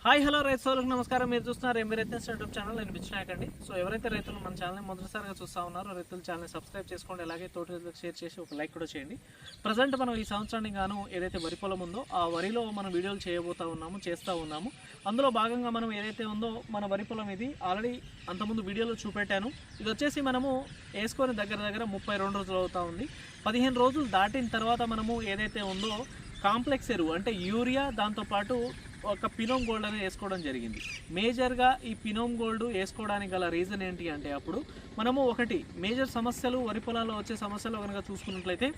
Hi hello రైతు సోదరులకు నమస్కారం. మీరు చూస్తున్నారు ఎంబీ రైతు స్టార్ట్అప్ ఛానల్. నేను బిచ్చినాయకండి. సో ఎవరైతే రైతులు మన ఛానల్ని మొదటిసారిగా చూస్తూ ఉన్నారో రైతులు ఛానల్ని సబ్స్క్రైబ్ చేసుకోండి. అలాగే తోటి రైతులకు షేర్ చేసి ఒక లైక్ కూడా చేయండి. ప్రజెంట్ మనం ఈ సంవత్సరానికి గాను ఏదైతే వరి పొలం ఉందో ఆ వరిలో మనం వీడియోలు చేస్తూ ఉన్నాము. అందులో భాగంగా మనం ఏదైతే ఉందో మన వరి పొలం ఇది ఆల్రెడీ అంతకుముందు వీడియోలో చూపెట్టాను. ఇది వచ్చేసి మనము వేసుకొని దగ్గర 32 రోజులు అవుతూ ఉంది. 15 రోజులు దాటిన తర్వాత మనము ఏదైతే ఉందో కాంప్లెక్స్ ఎరువు అంటే యూరియా, దాంతోపాటు ఒక పినోమ్ గోల్డ్ అనేది వేసుకోవడం జరిగింది. మేజర్గా ఈ పినోమ్ గోల్డ్ వేసుకోవడానికి గల రీజన్ ఏంటి అంటే అప్పుడు మనము ఒకటి మేజర్ సమస్యలు వరి పొలాల్లో వచ్చే సమస్యలు కనుక చూసుకున్నట్లయితే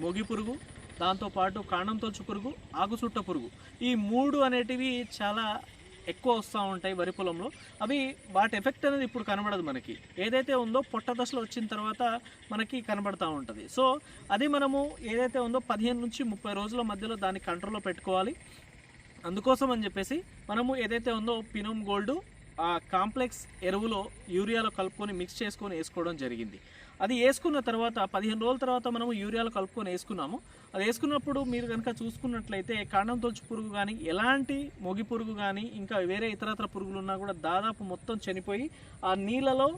మొగి పురుగు, దాంతోపాటు కాండం తొలుచు పురుగు, ఆకుచుట్ట పురుగు, ఈ 3 అనేటివి చాలా ఎక్కువ వస్తూ ఉంటాయి వరి పొలంలో. అవి వాటి ఎఫెక్ట్ అనేది ఇప్పుడు కనబడదు. మనకి ఏదైతే ఉందో పొట్ట దశలో వచ్చిన తర్వాత మనకి కనబడుతూ ఉంటుంది. సో అది మనము ఏదైతే ఉందో 15 నుంచి 30 రోజుల మధ్యలో దాన్ని కంట్రోల్లో పెట్టుకోవాలి. అందుకోసం అని చెప్పేసి మనము ఏదైతే ఉందో పినోమ్ గోల్డ్ ఆ కాంప్లెక్స్ ఎరువులో యూరియాలో కలుపుకొని మిక్స్ చేసుకొని వేసుకోవడం జరిగింది. అది వేసుకున్న తర్వాత 15 రోజుల తర్వాత మనము యూరియాలో కలుపుకొని వేసుకున్నాము. అది వేసుకున్నప్పుడు మీరు కనుక చూసుకున్నట్లయితే కాండం తొలుచు పురుగు కానీ, ఎలాంటి మొగి పురుగు కానీ, ఇంకా వేరే ఇతరత్ర పురుగులు ఉన్నా కూడా దాదాపు మొత్తం చనిపోయి ఆ నీళ్ళలో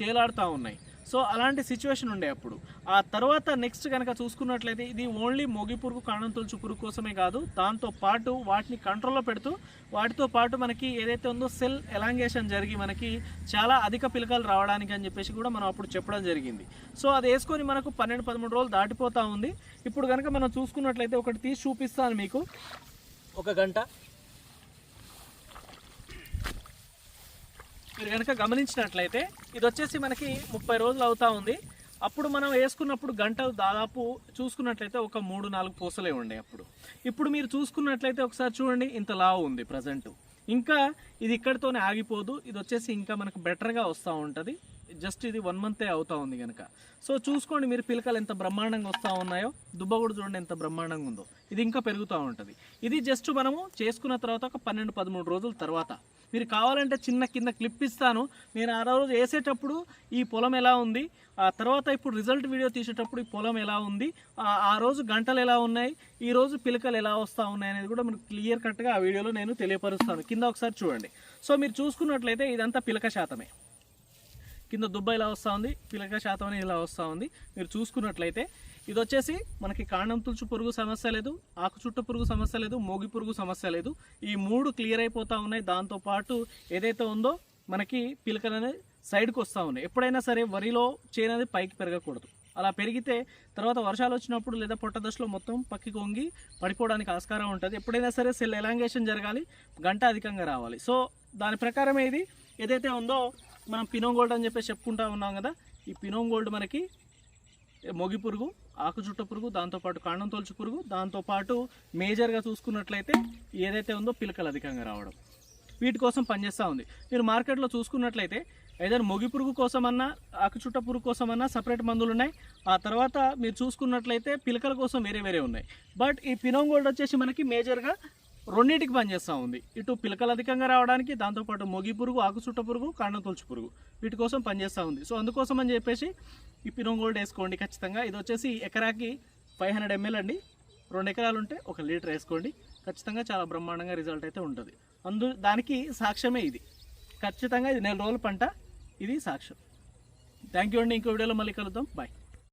తేలాడుతూ ఉన్నాయి. సో అలాంటి సిచ్యువేషన్ ఉండే అప్పుడు. ఆ తర్వాత నెక్స్ట్ కనుక చూసుకున్నట్లయితే ఇది ఓన్లీ మొగి పురుగు, కాండం తొలుచు పురుగు కోసమే కాదు, దాంతోపాటు వాటిని కంట్రోల్లో పెడుతూ వాటితో పాటు మనకి ఏదైతే ఉందో సెల్ ఎలాంగేషన్ జరిగి మనకి చాలా అధిక పిలకలు రావడానికి అని చెప్పేసి కూడా మనం అప్పుడు చెప్పడం జరిగింది. సో అది వేసుకొని మనకు 12-13 రోజులు దాటిపోతూ ఉంది. ఇప్పుడు కనుక మనం చూసుకున్నట్లయితే ఒకటి తీసి చూపిస్తాను మీకు. ఒక గంట మీరు కనుక గమనించినట్లయితే ఇది వచ్చేసి మనకి 30 రోజులు అవుతూ ఉంది. అప్పుడు మనం వేసుకున్నప్పుడు గంటలు దాదాపు చూసుకున్నట్లయితే ఒక 3-4 పూసలే ఉండే అప్పుడు. ఇప్పుడు మీరు చూసుకున్నట్లయితే ఒకసారి చూడండి, ఇంత లావు ఉంది ప్రజెంట్. ఇంకా ఇది ఇక్కడితోనే ఆగిపోదు. ఇది వచ్చేసి ఇంకా మనకు బెటర్గా వస్తూ ఉంటుంది. జస్ట్ ఇది 1 మంతే అవుతూ ఉంది కనుక. సో చూసుకోండి మీరు, పిలకలు ఎంత బ్రహ్మాండంగా వస్తూ ఉన్నాయో, దుబ్బ కూడా చూడండి ఎంత బ్రహ్మాండంగా ఉందో. ఇది ఇంకా పెరుగుతూ ఉంటుంది. ఇది జస్ట్ మనము చేసుకున్న తర్వాత ఒక 12-13 రోజుల తర్వాత. మీరు కావాలంటే చిన్న కింద క్లిప్ ఇస్తాను. నేను ఆ రోజు వేసేటప్పుడు ఈ పొలం ఎలా ఉంది, ఆ తర్వాత ఇప్పుడు రిజల్ట్ వీడియో తీసేటప్పుడు ఈ పొలం ఎలా ఉంది, ఆ రోజు గంటలు ఎలా ఉన్నాయి, ఈ రోజు పిలకలు ఎలా వస్తూ ఉన్నాయి అనేది కూడా మనకు క్లియర్ కట్గా ఆ వీడియోలో నేను తెలియపరుస్తాను. కింద ఒకసారి చూడండి. సో మీరు చూసుకున్నట్లయితే ఇదంతా పిలక శాతమే. కింద దుబ్బ ఇలా వస్తూ ఉంది, పిలక శాతం అనేది ఇలా వస్తూ ఉంది. మీరు చూసుకున్నట్లయితే ఇది వచ్చేసి మనకి కాండం తొలుచు పురుగు సమస్య లేదు, ఆకుచుట్ట పురుగు సమస్య లేదు, మోగి పురుగు సమస్య లేదు. ఈ 3 క్లియర్ అయిపోతూ ఉన్నాయి. దాంతోపాటు ఏదైతే ఉందో మనకి పిలకలు అనేది సైడ్కి వస్తూ ఉన్నాయి. ఎప్పుడైనా సరే వరిలో చేను అనేది పైకి పెరగకూడదు. అలా పెరిగితే తర్వాత వర్షాలు వచ్చినప్పుడు లేదా పొట్ట దశలో మొత్తం పక్కకి వంగి పడిపోవడానికి ఆస్కారం ఉంటుంది. ఎప్పుడైనా సరే సెల్ ఎలాంగేషన్ జరగాలి, గంట అధికంగా రావాలి. సో దాని ప్రకారమే ఇది ఏదైతే ఉందో మనం పినోమ్ గోల్డ్ అని చెప్పేసి చెప్పుకుంటా ఉన్నాం కదా. ఈ పినోమ్ గోల్డ్ మనకి మొగి పురుగు, ఆకుచుట్ట పురుగు, దాంతోపాటు కాండం తొలుచు పురుగు, దాంతోపాటు మేజర్గా చూసుకున్నట్లయితే ఏదైతే ఉందో పిలకలు అధికంగా రావడం, వీటి కోసం పనిచేస్తూ ఉంది. మీరు మార్కెట్లో చూసుకున్నట్లయితే ఏదైనా మొగి పురుగు కోసమన్నా, ఆకుచుట్ట పురుగు కోసమన్నా సపరేట్ మందులు ఉన్నాయి. ఆ తర్వాత మీరు చూసుకున్నట్లయితే పిలకల కోసం వేరే ఉన్నాయి. బట్ ఈ పినోమ్ గోల్డ్ వచ్చేసి మనకి మేజర్గా రెండింటికి పనిచేస్తూ ఉంది. ఇటు పిలకలు అధికంగా రావడానికి, దాంతోపాటు మొగి పురుగు, ఆకుచుట్ట పురుగు, కాండం తొలుచు పురుగు, వీటి కోసం పనిచేస్తూ ఉంది. సో అందుకోసం అని చెప్పేసి ఈ పినోమ్ గోల్డ్ వేసుకోండి ఖచ్చితంగా. ఇది వచ్చేసి ఎకరాకి 500 ml అండి. 2 ఎకరాలు ఉంటే 1 లీటర్ వేసుకోండి. ఖచ్చితంగా చాలా బ్రహ్మాండంగా రిజల్ట్ అయితే ఉంటుంది. దానికి సాక్ష్యమే ఇది. ఖచ్చితంగా ఇది 4 రోజుల పంట, ఇది సాక్ష్యం. థ్యాంక్ యూ అండి. ఇంకో వీడియోలో మళ్ళీ కలుద్దాం. బాయ్.